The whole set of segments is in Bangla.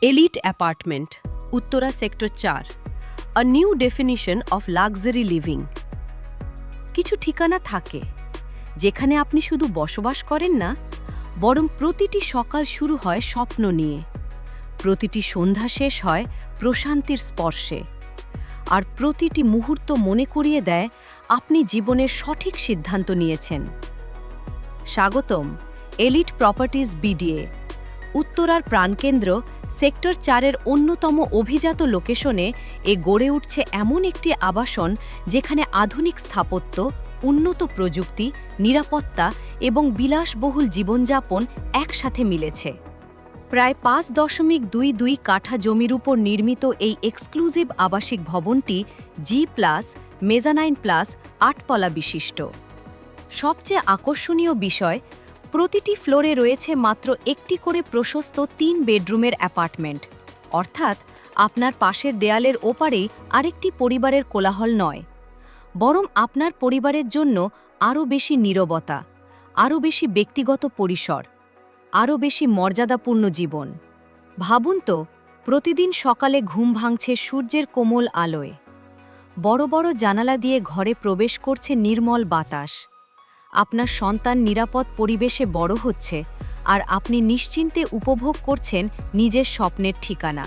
Elite apartment, Uttara Sector 4. A new definition of luxury living. কিছু ঠিকানা থাকে যেখানে আপনি শুধু বসবাস করেন না, বরং প্রতিটি সকাল শুরু হয় স্বপ্ন নিয়ে, প্রতিটি সন্ধ্যা শেষ হয় প্রশান্তির স্পর্শে, আর প্রতিটি মুহূর্ত মনে করিয়ে দেয় আপনি জীবনের সঠিক সিদ্ধান্ত নিয়েছেন। স্বাগতম এলিট প্রপার্টিজ বিডিএ, উত্তরার প্রাণকেন্দ্র সেক্টর 4-এর অন্যতম অভিজাত লোকেশনে গড়ে উঠছে এমন একটি আবাসন যেখানে আধুনিক স্থাপত্য, উন্নত প্রযুক্তি, নিরাপত্তা এবং বিলাসবহুল জীবনযাপন একসাথে মিলেছে। প্রায় 5.22 কাঠা জমির উপর নির্মিত এই এক্সক্লুসিভ আবাসিক ভবনটি G+, মেজানাইন প্লাস 8তলা বিশিষ্ট। সবচেয়ে আকর্ষণীয় বিষয়, প্রতিটি ফ্লোরে রয়েছে মাত্র একটি করে প্রশস্ত 3 বেডরুমের অ্যাপার্টমেন্ট, অর্থাৎ আপনার পাশের দেয়ালের ওপারেই আরেকটি পরিবারের কোলাহল নয়, বরং আপনার পরিবারের জন্য আরও বেশি নীরবতা, আরও বেশি ব্যক্তিগত পরিসর, আরও বেশি মর্যাদাপূর্ণ জীবন। ভাবুন তো, প্রতিদিন সকালে ঘুম ভাঙছে সূর্যের কোমল আলোয়, বড় বড় জানালা দিয়ে ঘরে প্রবেশ করছে নির্মল বাতাস, আপনার সন্তান নিরাপদ পরিবেশে বড় হচ্ছে, আর আপনি নিশ্চিন্তে উপভোগ করছেন নিজের স্বপ্নের ঠিকানা।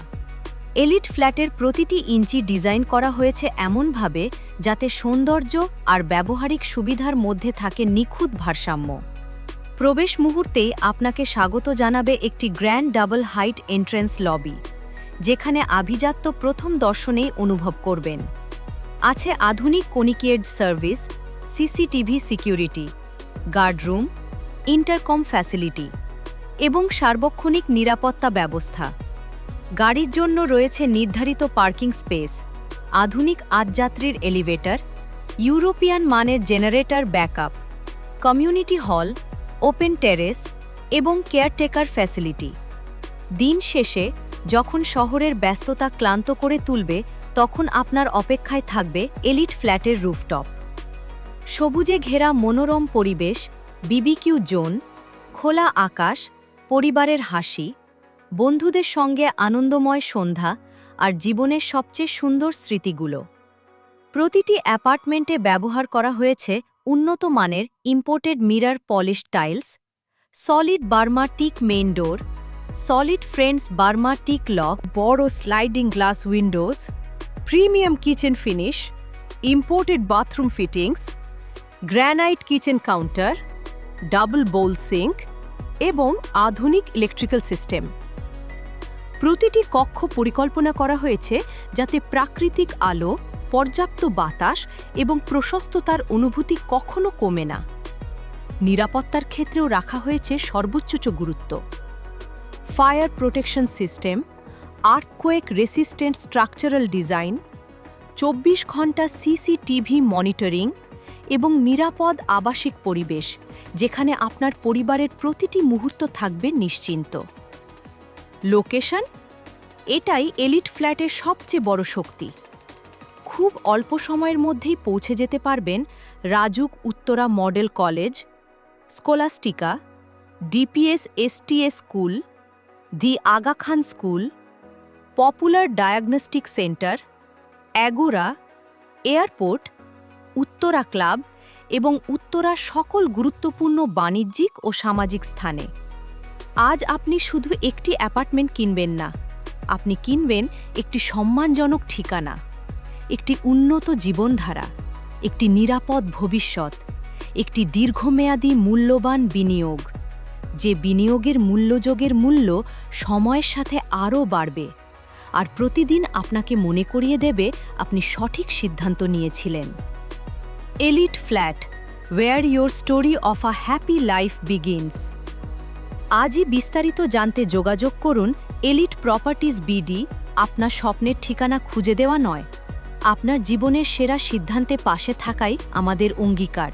এলিট ফ্ল্যাটের প্রতিটি ইঞ্চি ডিজাইন করা হয়েছে এমনভাবে যাতে সৌন্দর্য আর ব্যবহারিক সুবিধার মধ্যে থাকে নিখুঁত ভারসাম্য। প্রবেশ মুহূর্তেই আপনাকে স্বাগত জানাবে একটি grand double height entrance lobby, যেখানে আভিজাত্য প্রথম দর্শনেই অনুভব করবেন। আছে আধুনিক কনিকিয়েড service, CCTV security, guardroom, intercom facility এবং সার্বক্ষণিক নিরাপত্তা ব্যবস্থা। গাড়ির জন্য রয়েছে নির্ধারিত পার্কিং স্পেস, আধুনিক আদযাত্রীর এলিভেটর, ইউরোপিয়ান মানের generator backup, community hall, open terrace এবং কেয়ারটেকার ফ্যাসিলিটি। দিন শেষে যখন শহরের ব্যস্ততা ক্লান্ত করে তুলবে, তখন আপনার অপেক্ষায় থাকবে এলিট ফ্ল্যাটের রুফটপ। সবুজে ঘেরা মনোরম পরিবেশ, বিবিকিউ জোন, খোলা আকাশ, পরিবারের হাসি, বন্ধুদের সঙ্গে আনন্দময় সন্ধ্যা আর জীবনের সবচেয়ে সুন্দর স্মৃতিগুলো। প্রতিটি অ্যাপার্টমেন্টে ব্যবহার করা হয়েছে উন্নত মানের imported mirror polish tiles, solid Burma teak main door, solid friends Burma teak lock, বড় sliding glass windows, premium kitchen finish, imported bathroom fittings, granite kitchen counter, double bowl sink এবং আধুনিক ইলেকট্রিক্যাল সিস্টেম। প্রতিটি কক্ষ পরিকল্পনা করা হয়েছে যাতে প্রাকৃতিক আলো, পর্যাপ্ত বাতাস এবং প্রশস্ততার অনুভূতি কখনো কমে না। নিরাপত্তার ক্ষেত্রেও রাখা হয়েছে সর্বোচ্চ গুরুত্ব। Fire protection system, earthquake resistant structural design, 24 ঘন্টা সিসিটিভি মনিটরিং এবং নিরাপদ আবাসিক পরিবেশ, যেখানে আপনার পরিবারের প্রতিটি মুহূর্ত থাকবে নিশ্চিন্ত। লোকেশন, এটাই এলিট ফ্ল্যাটের সবচেয়ে বড় শক্তি। খুব অল্প সময়ের মধ্যেই পৌঁছে যেতে পারবেন Rajuk Uttara model college, Scholastica, DPS STS school, the Aga Khan school, popular diagnostic centre, Agora, airport, Uttara club এবং উত্তরা সকল গুরুত্বপূর্ণ বাণিজ্যিক ও সামাজিক স্থানে। আজ আপনি শুধু একটি অ্যাপার্টমেন্ট কিনবেন না, আপনি কিনবেন একটি সম্মানজনক ঠিকানা, একটি উন্নত জীবনধারা, একটি নিরাপদ ভবিষ্যৎ, একটি দীর্ঘমেয়াদী মূল্যবান বিনিয়োগ, যে বিনিয়োগের মূল্যযোগের মূল্য সময়ের সাথে আরও বাড়বে আর প্রতিদিন আপনাকে মনে করিয়ে দেবে আপনি সঠিক সিদ্ধান্ত নিয়েছিলেন। Elite flat, where your story of a happy life begins. আজই বিস্তারিত জানতে যোগাযোগ করুন এলিট প্রপার্টিজ বিডি। আপনার স্বপ্নের ঠিকানা খুঁজে দেওয়া নয়, আপনার জীবনের সেরা সিদ্ধান্তে পাশে থাকাই আমাদের অঙ্গীকার।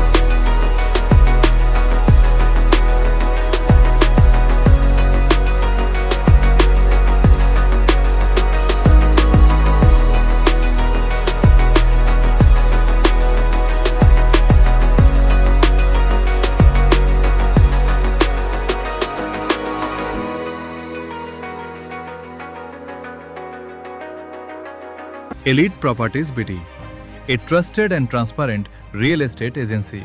Elite Properties BD, a trusted and transparent real estate agency.